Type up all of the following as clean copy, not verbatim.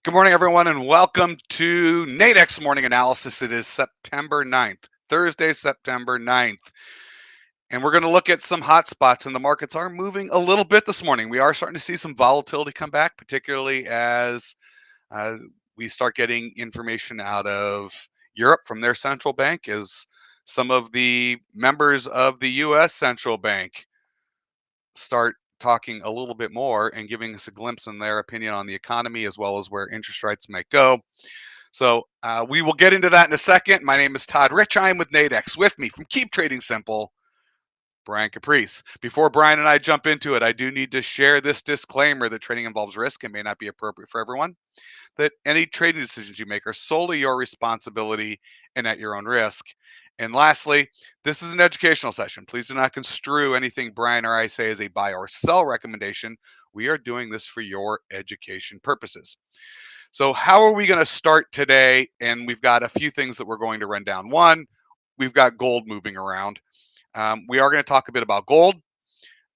Good morning, everyone, and welcome to Nadex Morning Analysis. It is September 9th, Thursday, September 9th. And we're going to look at some hot spots, and the markets are moving a little bit this morning. We are starting to see some volatility come back, particularly as uh, we start getting information out of Europe from their central bank, as some of the members of the U.S. central bank start talking a little bit more and giving us a glimpse in their opinion on the economy as well as where interest rates might go. So we will get into that in a second. My name is Todd Rich. I am with Nadex. With me from Keep Trading Simple, Brian Caprice. Before Brian and I jump into it, I do need to share this disclaimer that trading involves risk and may not be appropriate for everyone. That any trading decisions you make are solely your responsibility and at your own risk. And lastly, this is an educational session. Please do not construe anything Brian or I say as a buy or sell recommendation. We are doing this for your education purposes. So, how are we going to start today? And we've got a few things that we're going to run down. One, we've got gold moving around. We are going to talk a bit about gold.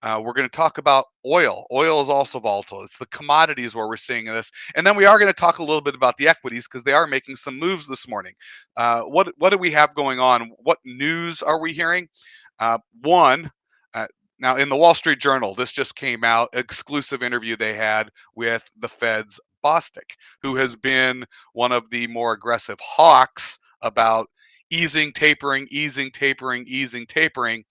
We're going to talk about oil. Oil is also volatile. It's the commodities where we're seeing this. And then we are going to talk a little bit about the equities because they are making some moves this morning. What do we have going on? What news are we hearing? One, now in the Wall Street Journal, this just came out, exclusive interview they had with the Fed's Bostic, who has been one of the more aggressive hawks about easing, tapering, easing, tapering, easing, tapering.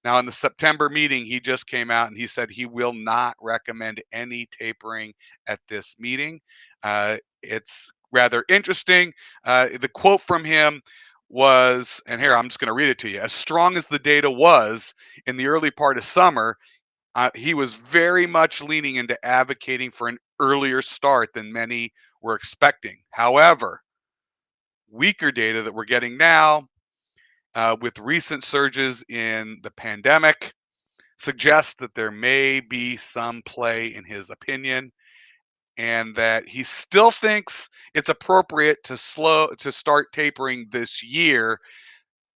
Now, in the September meeting, he just came out and he said he will not recommend any tapering at this meeting. It's rather interesting. The quote from him was, and here I'm just going to read it to you. As strong as the data was in the early part of summer, he was very much leaning into advocating for an earlier start than many were expecting. However, weaker data that we're getting now with recent surges in the pandemic suggests that there may be some play in his opinion and that he still thinks it's appropriate to start tapering this year.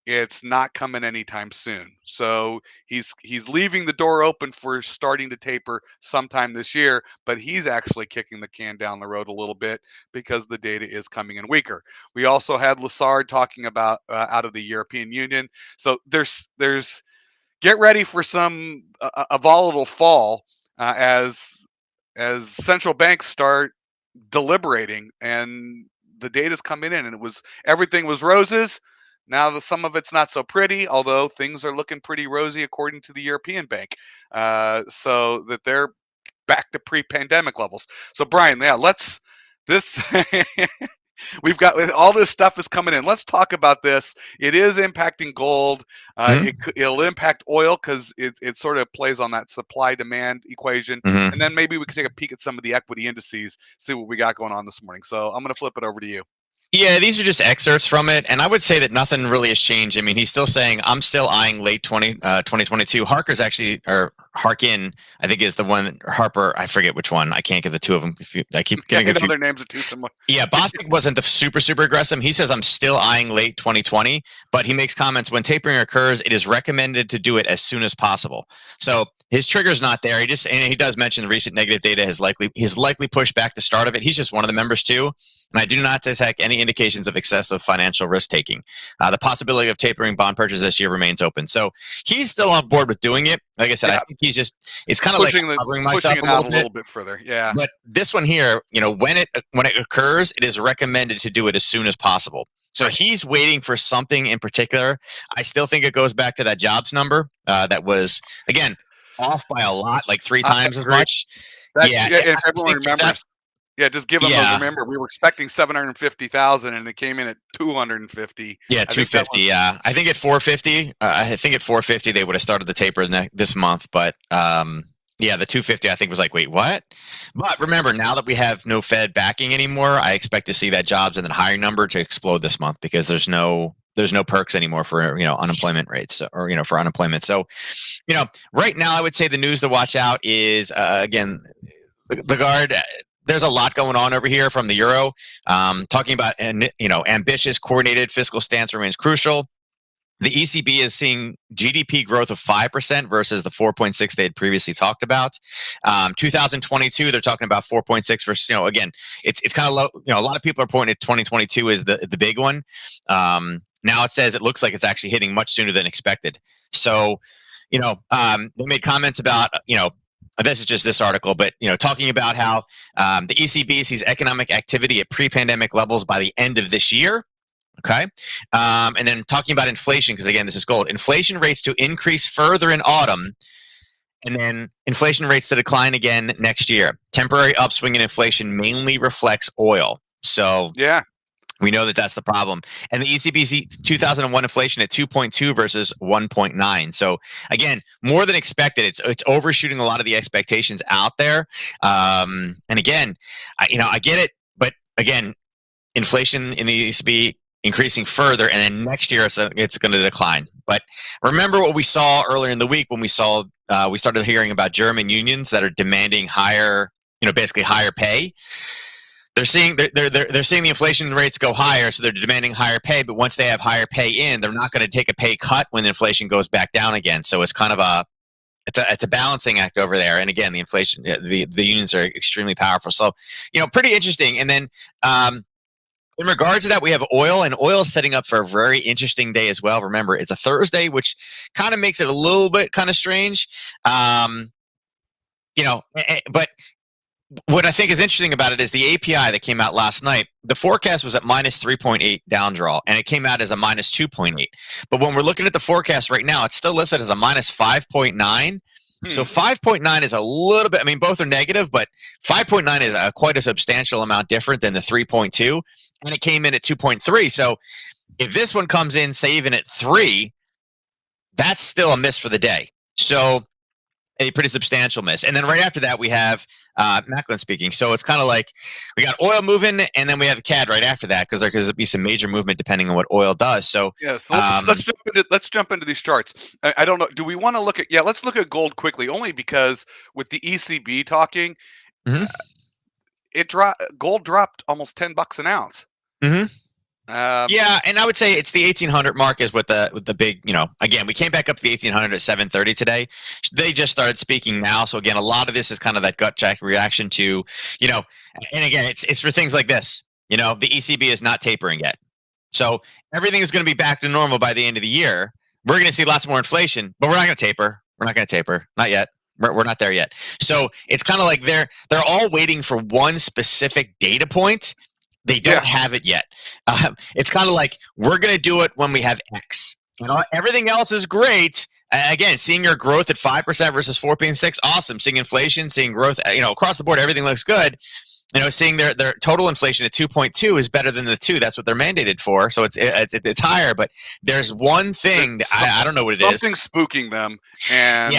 It's not coming anytime soon. So he's leaving the door open for starting to taper sometime this year, but he's actually kicking the can down the road a little bit because the data is coming in weaker. We also had Lassard talking about out of the European Union. So there's get ready for some a volatile fall as central banks start deliberating and the data's coming in and everything was roses. Now some of it's not so pretty, although things are looking pretty rosy according to the European Bank, so that they're back to pre-pandemic levels. So Brian, yeah, let's this we've got all this stuff is coming in. Let's talk about this. It is impacting gold. Mhm. It'll impact oil because it sort of plays on that supply demand equation. And Mhm. then maybe we can take a peek at some of the equity indices, see what we got going on this morning. So I'm going to flip it over to you. Yeah, these are just excerpts from it, and I would say that nothing really has changed. I mean, he's still saying, I'm still eyeing late 2022. Harker's actually, or Harkin, I think is the one, Harper, I forget which one. I can't get the two of them. I keep Yeah, getting I know confused. their names are too similar. Yeah, Bostic wasn't the super aggressive. He says, I'm still eyeing late 2020, but he makes comments when tapering occurs, it is recommended to do it as soon as possible. So his trigger's not there. And he does mention the recent negative data he's likely pushed back the start of it. He's just one of the members too. And I do not detect any indications of excessive financial risk taking. The possibility of tapering bond purchase this year remains open. So he's still on board with doing it. Like I said, I Yeah, think it's kind of like covering pushing myself it a out little a bit. little bit further. Yeah. But this one here, when it occurs, it is recommended to do it as soon as possible. So he's waiting for something in particular. I still think it goes back to that jobs number that was, again, off by a lot, like three I times as agree. much. That's Yeah, yeah, if I everyone think if that, remembers. Yeah, just give them yeah, remember we were expecting 750,000 and it came in at 250. yeah, I think that 250. was Yeah, I think at 450. I think at 450 they would have started the taper this month, but yeah, the 250 I think was like, wait, what? But remember, now that we have no Fed backing anymore, I expect to see that jobs and then hiring number to explode this month because there's no perks anymore for unemployment rates or for unemployment. So right now I would say the news to watch out is again the guard. There's a lot going on over here from the euro. Talking about ambitious, coordinated fiscal stance remains crucial. The ECB is seeing GDP growth of 5% versus the 4.6 they had previously talked about. 2022, they're talking about 4.6 versus, again, it's kind of low. A lot of people are pointing at 2022 as the big one. Now it looks like it's actually hitting much sooner than expected. So, they made comments about, this is just this article, but talking about how the ECB sees economic activity at pre-pandemic levels by the end of this year. Okay. And then talking about inflation, because again, this is gold. Inflation rates to increase further in autumn, and then inflation rates to decline again next year. Temporary upswing in inflation mainly reflects oil. So Yeah. we know that that's the problem. And the ECB's 2001 inflation at 2.2 versus 1.9. So again, more than expected. It's overshooting a lot of the expectations out there. And again, I get it, but again, inflation in the ECB increasing further, and then next year it's going to decline. But remember what we saw earlier in the week when we started hearing about German unions that are demanding higher, basically higher pay. They're seeing the inflation rates go higher, so they're demanding higher pay. But once they have higher pay in, they're not going to take a pay cut when inflation goes back down again. So it's kind of it's a balancing act over there. And again, the inflation, the unions are extremely powerful. So pretty interesting. And then in regards to that, we have oil, and oil is setting up for a very interesting day as well. Remember, it's a Thursday, which kind of makes it a little bit kind of strange. But what I think is interesting about it is the API that came out last night. The forecast was at minus 3.8 down draw, and it came out as a minus 2.8. But when we're looking at the forecast right now, it's still listed as a minus 5.9. So 5.9 is a little bit, both are negative, but 5.9 is quite a substantial amount different than the 3.2, and it came in at 2.3. So if this one comes in, say even at 3, that's still a miss for the day. So a pretty substantial miss. And then right after that, we have Macklin speaking. So it's kind of like we got oil moving, and then we have the CAD right after that, because there could be some major movement depending on what oil does. So yeah, so let's jump into these charts. I don't know. Do we want to look at? Yeah, let's look at gold quickly, only because with the ECB talking, mm-hmm. Gold dropped almost $10 an ounce. Mm-hmm. Yeah, and I would say it's the 1800 mark is with the big, again, we came back up to the 1800 at 7:30 today. They just started speaking now. So again, a lot of this is kind of that gut check reaction to, and again, it's for things like this. The ECB is not tapering yet. So everything is going to be back to normal by the end of the year. We're going to see lots more inflation, but we're not going to taper. We're not going to taper. Not yet. We're not there yet. So it's kind of like they're all waiting for one specific data point. They don't have it yet. It's kind of like, we're going to do it when we have X. Everything else is great. Again, seeing your growth at 5% versus 4.6, awesome. Seeing inflation, seeing growth, across the board, everything looks good. Seeing their total inflation at 2.2 is better than the 2. That's what they're mandated for. So it's higher. But there's one thing that I don't know what it is. Something's spooking them. And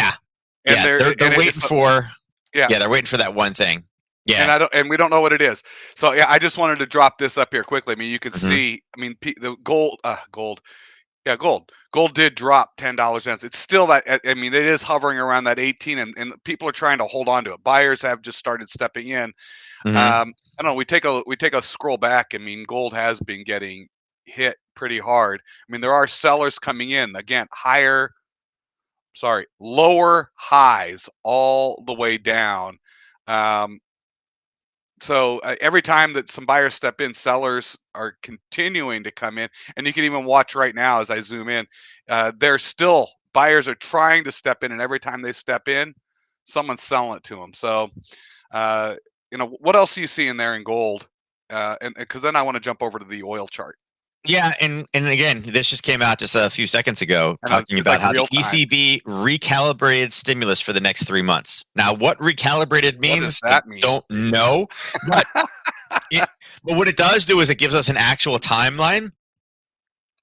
they're waiting for. Yeah, they're waiting for that one thing. Yeah, and we don't know what it is. So I just wanted to drop this up here quickly. You can see. The gold. Gold did drop $10 ounce. It's still that. It is hovering around that 18, and people are trying to hold on to it. Buyers have just started stepping in. I don't know. We take a scroll back. Gold has been getting hit pretty hard. There are sellers coming in again. Lower highs all the way down. So every time that some buyers step in, sellers are continuing to come in, and you can even watch right now as I zoom in. Buyers are trying to step in, and every time they step in, someone's selling it to them. So, what else do you see in there in gold? And because then I want to jump over to the oil chart. Yeah, and again, this just came out just a few seconds ago, talking about how the ECB recalibrated stimulus for the next 3 months. Now, what recalibrated means, I don't know. But what it does do is it gives us an actual timeline.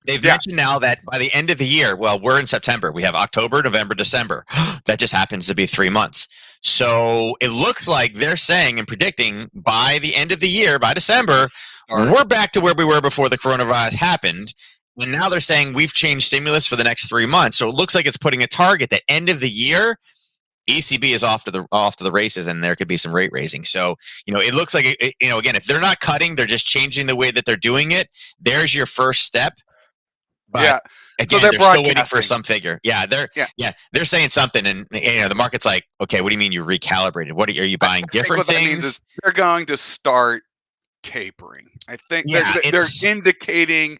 They've mentioned now that by the end of the year, well, we're in September. We have October, November, December. That just happens to be 3 months. So it looks like they're saying and predicting by the end of the year, by December, we're back to where we were before the coronavirus happened. And now they're saying we've changed stimulus for the next 3 months. So it looks like it's putting a target that end of the year, ECB is off to the races, and there could be some rate raising. So, it looks like, again, if they're not cutting, they're just changing the way that they're doing it. There's your first step. But So again, they're they're still waiting for broadcasting. some figure. Yeah, Yeah. they're saying something, and the market's like, okay, what do you mean you recalibrated? What are you I buying think different what that means things? is they're going to start tapering. I think Yeah, they're it's indicating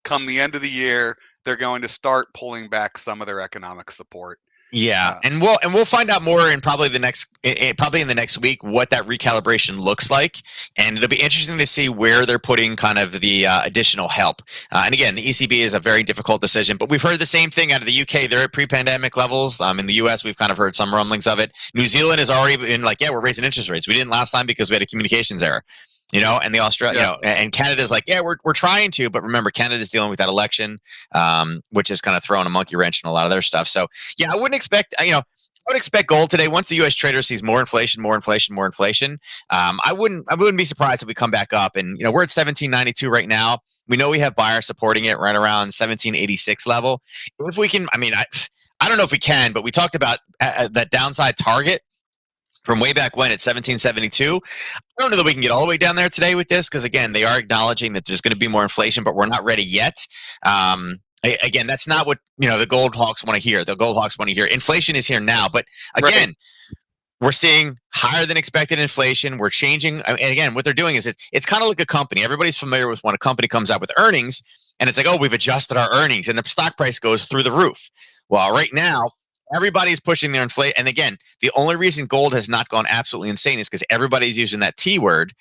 come the end of the year, they're going to start pulling back some of their economic support. Yeah, Uh, and we'll find out more in probably the next probably in the next week what that recalibration looks like, and it'll be interesting to see where they're putting kind of the additional help. And again, the ECB is a very difficult decision, but we've heard the same thing out of the UK. They're at pre-pandemic levels. In the US, we've kind of heard some rumblings of it. New Zealand has already been like, yeah, we're raising interest rates. We didn't last time because we had a communications error. And the Australia, yeah. and Canada's like, yeah, we're trying to, but remember, Canada's dealing with that election, which is kind of throwing a monkey wrench in a lot of their stuff. So, yeah, I wouldn't expect, I would expect gold today. Once the U.S. trader sees more inflation, I wouldn't be surprised if we come back up. And we're at 1792 right now. We know we have buyers supporting it right around 1786 level. If we can, I don't know if we can, but we talked about that downside target from way back when at 1772. I don't know that we can get all the way down there today with this because, again, they are acknowledging that there's going to be more inflation, but we're not ready yet. Again, that's not what the gold hawks want to hear. The gold hawks want to hear inflation is here now, but again, we're seeing higher than expected inflation. We're changing, and again, what they're doing is it's kind of like a company. Everybody's familiar with when a company comes out with earnings, and it's like, oh, we've adjusted our earnings, and the stock price goes through the roof. Well, right now, everybody's pushing their inflation. And again, the only reason gold has not gone absolutely insane is because everybody's using that T word,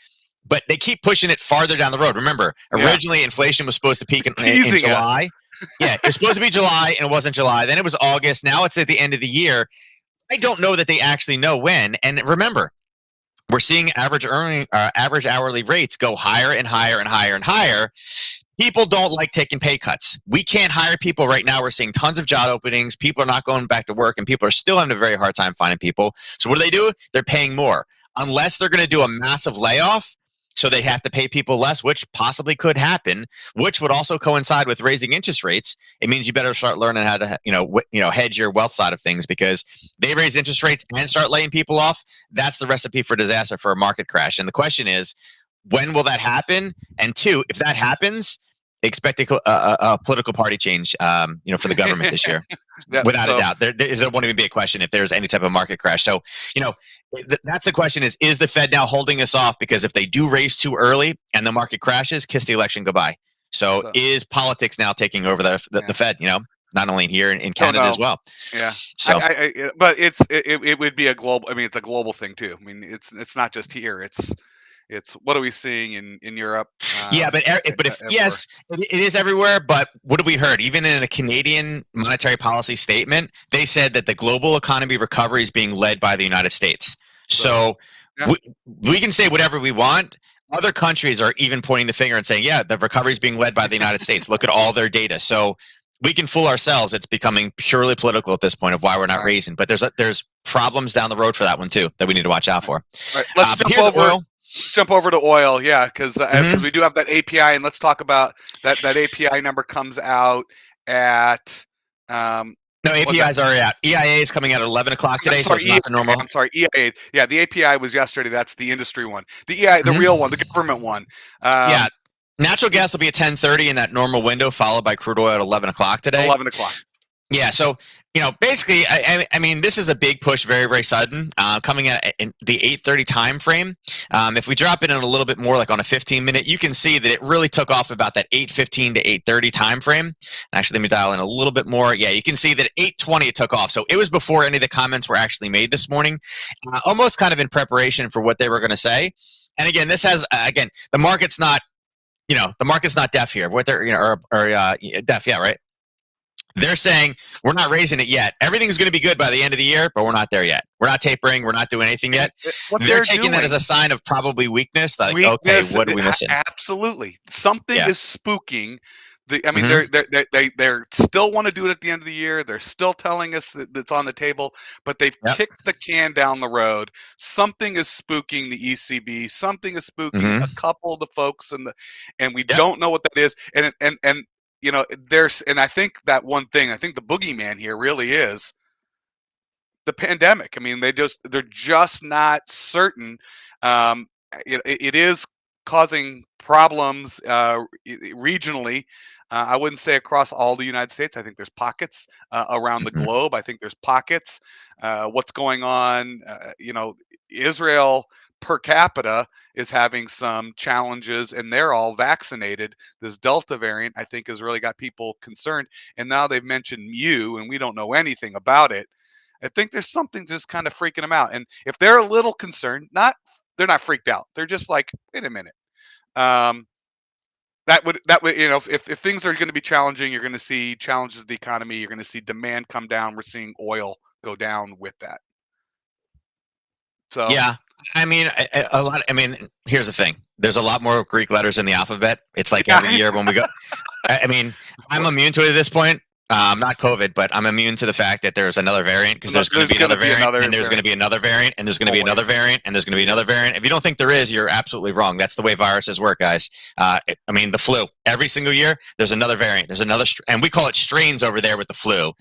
but they keep pushing it farther down the road. Remember, originally inflation was supposed to peak in July. Yeah, it was supposed to be July, and it wasn't July. Then it was August. Now it's at the end of the year. I don't know that they actually know when. And remember, we're seeing average hourly rates go higher and higher and higher and higher. People don't like taking pay cuts. We can't hire people right now. We're seeing tons of job openings. People are not going back to work, and people are still having a very hard time finding people. So what do? They're paying more. Unless they're going to do a massive layoff, so they have to pay people less, which possibly could happen, which would also coincide with raising interest rates. It means you better start learning how to, hedge your wealth side of things, because they raise interest rates and start laying people off. That's the recipe for disaster, for a market crash. And the question is, when will that happen? And two, if that happens, expect a political party change, for the government this year. Without a doubt. There won't even be a question if there's any type of market crash. So, that's the question is the Fed now holding us off? Because if they do raise too early and the market crashes, kiss the election goodbye. So is politics now taking over the Fed, not only here in Canada as well? Yeah. So, But it would be a global, it's a global thing too. It's not just here. It's what are we seeing in Europe? yeah, but if yes, it is everywhere. But what have we heard? Even in a Canadian monetary policy statement, they said that the global economy recovery is being led by the United States. So we can say whatever we want. Other countries are even pointing the finger and saying, yeah, the recovery is being led by the United States. Look at all their data. So we can fool ourselves. It's becoming purely political at this point of why we're not raising. But there's problems down the road for that one too that we need to watch out for. All right, let's jump over to oil, because we do have that API, and let's talk about that API number comes out at. No, API is already out. EIA is coming out at 11 o'clock today, so it's not the normal. I'm sorry, EIA. Yeah, the API was yesterday. That's the industry one. The EIA, the real one, the government one. Yeah, natural gas will be at 10:30 in that normal window, followed by crude oil at 11 o'clock today. 11 o'clock. Yeah, so basically, this is a big push, very, very sudden, coming at in the 8:30 time frame. If we drop it in a little bit more, like on a 15-minute, you can see that it really took off about that 8:15 to 8:30 time frame. Actually, let me dial in a little bit more. Yeah, you can see that 8:20 it took off. So it was before any of the comments were actually made this morning, almost kind of in preparation for what they were going to say. And again, this has the market's not, the market's not deaf here. What they're deaf, yeah, right. They're saying we're not raising it yet. Everything's going to be good by the end of the year, but we're not there yet. We're not tapering. We're not doing anything yet. They're taking that as a sign of probably weakness. Like, okay, what are we missing? Absolutely, something is spooking. They're still want to do it at the end of the year. They're still telling us that it's on the table, but they've kicked the can down the road. Something is spooking the ECB. Something is spooking a couple of the folks, and we don't know what that is. And and I think that one thing, I think the boogeyman here really is the pandemic. They're just not certain. It is causing problems regionally. I wouldn't say across all the United States. I think there's pockets around the Mhm. globe. I think there's pockets. What's going on? Israel per capita is having some challenges, and they're all vaccinated. This Delta variant, I think, has really got people concerned. And now they've mentioned Mu, and we don't know anything about it. I think there's something just kind of freaking them out. And if they're a little concerned, they're not freaked out. They're just like, wait a minute. Um, that would if things are going to be challenging, you're going to see challenges to the economy. You're going to see demand come down. We're seeing oil go down with that. So Yeah. I mean, a lot. I mean, here's the thing. There's a lot more Greek letters in the alphabet. It's like every yeah, year when we go. I mean, I'm immune to it at this point. Not COVID, but I'm immune to the fact that there's another variant because there's going to there's be going to another be variant, another and there's going to variant be another variant, and there's going to be another always. variant, and there's going to be another variant. If you don't think there is, you're absolutely wrong. That's the way viruses work, guys. I mean, the flu. Every single year, there's another variant. There's another, and we call it strains over there with the flu.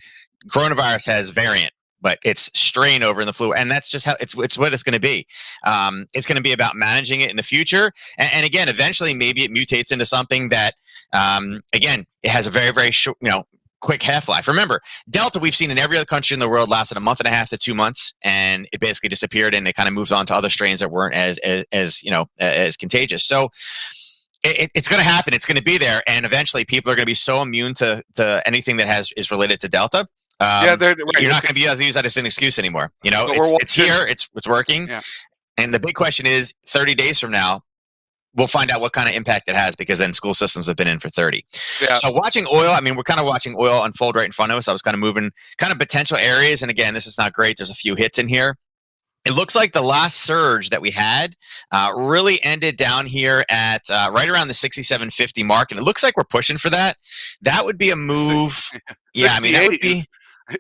Coronavirus has variant, but it's strain over in the flu, and that's just how it's what it's going to be. It's going to be about managing it in the future, and again, eventually, maybe it mutates into something that, again, it has a very very short, quick half life. Remember, Delta we've seen in every other country in the world lasted a month and a half to 2 months, and it basically disappeared, and it kind of moves on to other strains that weren't as contagious. So it's going to happen. It's going to be there, and eventually, people are going to be so immune to anything that is related to Delta. Yeah, they're right. You're not going to be able to use that as an excuse anymore. But we're It's watching. here, it's working, Yeah, and the big question is, 30 days from now, we'll find out what kind of impact it has because then school systems have been in for 30. yeah. So watching oil, I mean, we're kind of watching oil unfold right in front of us. I was kind of moving kind of potential areas, and again, this is not great. There's a few hits in here. It looks like the last surge that we had really ended down here at right around the 67.50 mark, and it looks like we're pushing for that. That would be a move. Yeah, I mean, that would 68 be.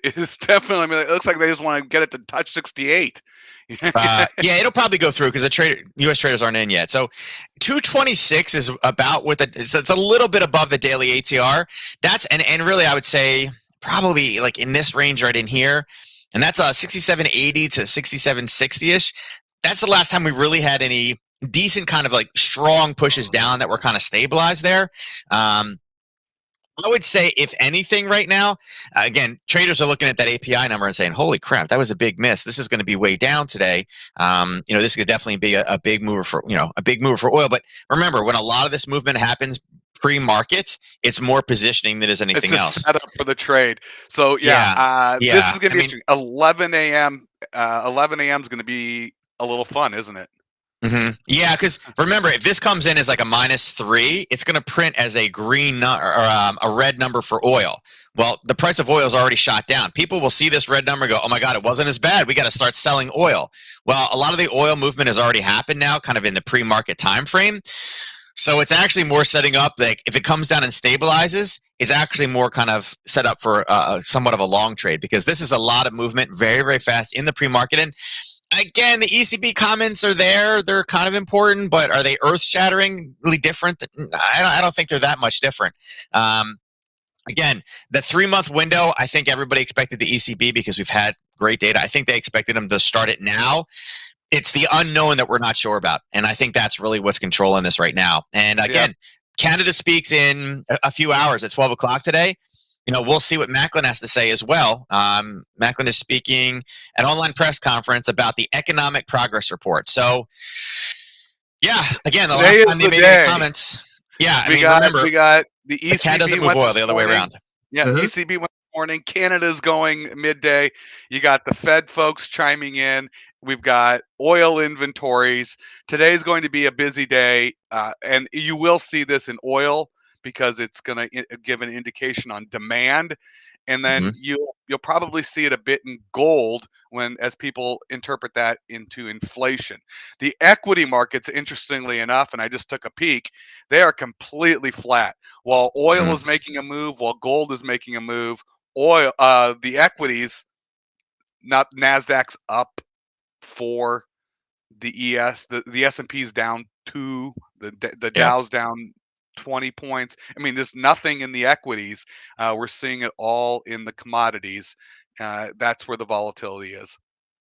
is definitely. I mean, it looks like they just want to get it to touch 68. Yeah, it'll probably go through because the U.S. traders aren't in yet. So 226 is about what it's a little bit above the daily ATR. That's and really I would say probably like in this range right in here, and that's 67.80 to 67.60 ish. That's the last time we really had any decent kind of like strong pushes down that were kind of stabilized there. I would say, if anything, right now, again, traders are looking at that API number and saying, "Holy crap, that was a big miss. This is going to be way down today." This could definitely be a big mover for oil. But remember, when a lot of this movement happens pre-market, it's more positioning than is anything It's else. a setup for the trade. So Yeah, this is yeah. going to I be mean, interesting. 11 a.m. 11 a.m. is going to be a little fun, isn't it? Yeah, because remember, if this comes in as like a -3, it's going to print as a green or a red number for oil. Well, the price of oil is already shot down. People will see this red number and go, "Oh my God, it wasn't as bad. We got to start selling oil." Well, a lot of the oil movement has already happened now, kind of in the pre-market time frame. So it's actually more setting up, like if it comes down and stabilizes, it's actually more kind of set up for somewhat of a long trade, because this is a lot of movement very, very fast in the pre-market. And again, the ECB comments are there. They're kind of important, but are they earth-shatteringly different? I don't think they're that much different. Again, the 3-month window, I think everybody expected the ECB because we've had great data. I think they expected them to start it now. It's the unknown that we're not sure about, and I think that's really what's controlling this right now. And Yeah. again, Canada speaks in a few hours at 12 o'clock today. We'll see what Macklin has to say as well. Macklin is speaking at an online press conference about the economic progress report. So, yeah, again, the Today last time is they the made any day. comments, yeah, I We mean, got remember, we got the the cat doesn't ECB move went oil the this other way morning. around. Yeah, Mm-hmm. ECB went this morning. Canada's going midday. You got the Fed folks chiming in. We've got oil inventories. Today's going to be a busy day, and you will see this in oil because it's going to give an indication on demand, and then Mm-hmm. you'll probably see it a bit in gold when as people interpret that into inflation. The equity markets, interestingly enough, and I just took a peek, they are completely flat. While oil is making a move, while gold is making a move, the equities, not Nasdaq's up 4, the the S&P's down 2, the Yeah. Dow's down 20 points. I mean, there's nothing in the equities. We're seeing it all in the commodities. That's where the volatility is.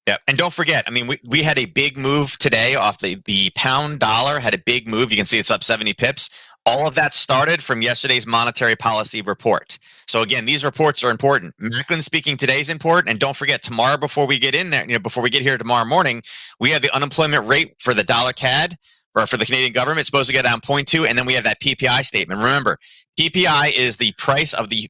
Yeah, and don't forget, I mean, we had a big move today off the pound dollar had a big move. You can see it's up 70 pips. All of that started from yesterday's monetary policy report. So again, these reports are important. Macklin speaking today is important, and don't forget tomorrow before we get in there, before we get here tomorrow morning, we have the unemployment rate for the dollar CAD or for the Canadian government. It's supposed to get down 0.2, and then we have that PPI statement. Remember, PPI is the price of the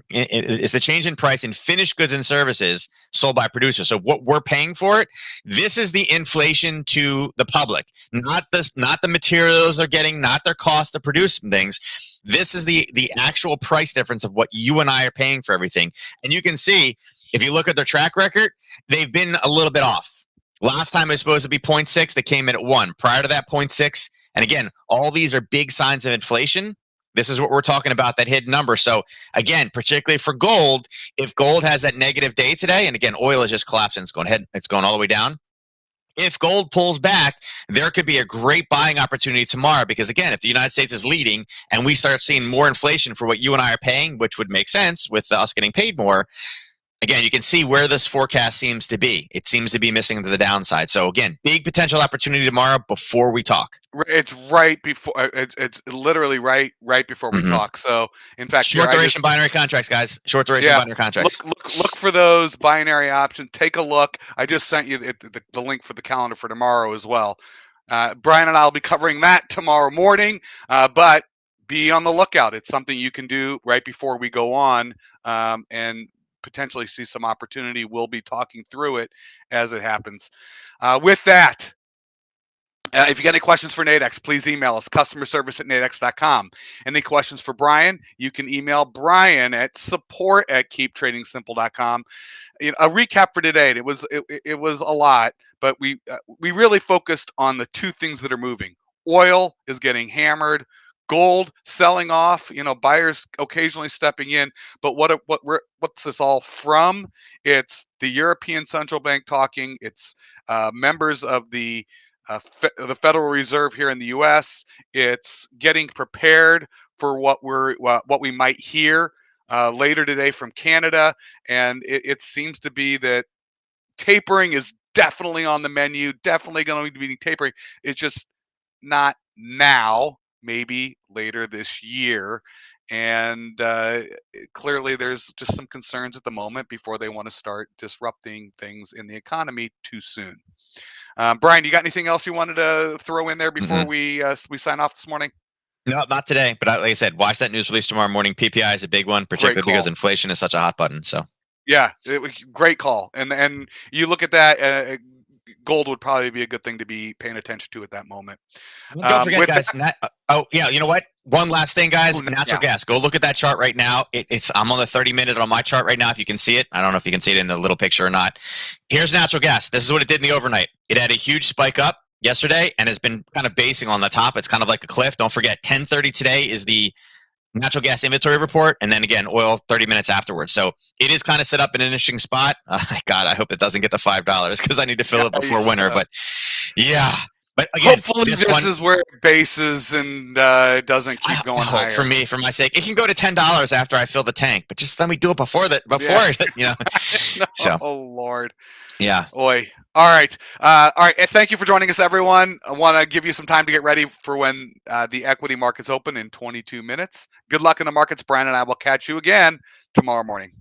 is the change in price in finished goods and services sold by producers. So what we're paying for it, this is the inflation to the public, not the materials they're getting, not their cost to produce things. This is the actual price difference of what you and I are paying for everything. And you can see if you look at their track record, they've been a little bit off. Last time it was supposed to be 0.6, they came in at 1. Prior to that, 0.6. And again, all these are big signs of inflation. This is what we're talking about, that hidden number. So again, particularly for gold, if gold has that negative day today, and again, oil is just collapsing, it's going all the way down. If gold pulls back, there could be a great buying opportunity tomorrow because, again, if the United States is leading and we start seeing more inflation for what you and I are paying, which would make sense with us getting paid more, again, you can see where this forecast seems to be. It seems to be missing to the downside. So again, big potential opportunity tomorrow before we talk. It's right before. It's literally right before we talk. So, in fact, Short duration binary contracts, guys. Short duration binary contracts. Look for those binary options. Take a look. I just sent you the link for the calendar for tomorrow as well. Brian and I will be covering that tomorrow morning. But be on the lookout. It's something you can do right before we go on, and potentially see some opportunity. We'll be talking through it as it happens. With that. If you got any questions for Nadex, please email us, customerservice@nadex.com. Any questions for Brian, you can email Brian at support@keeptradingsimple.com. A recap for today. It was a lot, but we really focused on the two things that are moving. Oil is getting hammered. Gold selling off, buyers occasionally stepping in. But what's this all from? It's the European Central Bank talking. It's members of the Federal Reserve here in the U.S. It's getting prepared for what we might hear later today from Canada, and it seems to be that tapering is definitely on the menu. Definitely going to be tapering. It's just not now. Maybe later this year. And clearly, there's just some concerns at the moment before they want to start disrupting things in the economy too soon. Brian, you got anything else you wanted to throw in there before we sign off this morning? No, not today. But like I said, watch that news release tomorrow morning. PPI is a big one, particularly because inflation is such a hot button. So yeah, great call. And you look at that. Gold would probably be a good thing to be paying attention to at that moment. Don't forget, guys. You know what? One last thing, guys. Natural gas. Go look at that chart right now. I'm on the 30-minute on my chart right now. If you can see it, I don't know if you can see it in the little picture or not. Here's natural gas. This is what it did in the overnight. It had a huge spike up yesterday and has been kind of basing on the top. It's kind of like a cliff. Don't forget, 10:30 today is the natural gas inventory report, and then again, oil 30 minutes afterwards. So it is kind of set up in an interesting spot. God, I hope it doesn't get to $5 because I need to fill it before winter. But yeah. But again, hopefully this is where it bases and doesn't keep going higher. For my sake, it can go to $10 after I fill the tank, but just let me do it before So, oh Lord, yeah. Oi. All right. And thank you for joining us, everyone. I want to give you some time to get ready for when the equity markets open in 22 minutes. Good luck in the markets. Brian and I will catch you again tomorrow morning.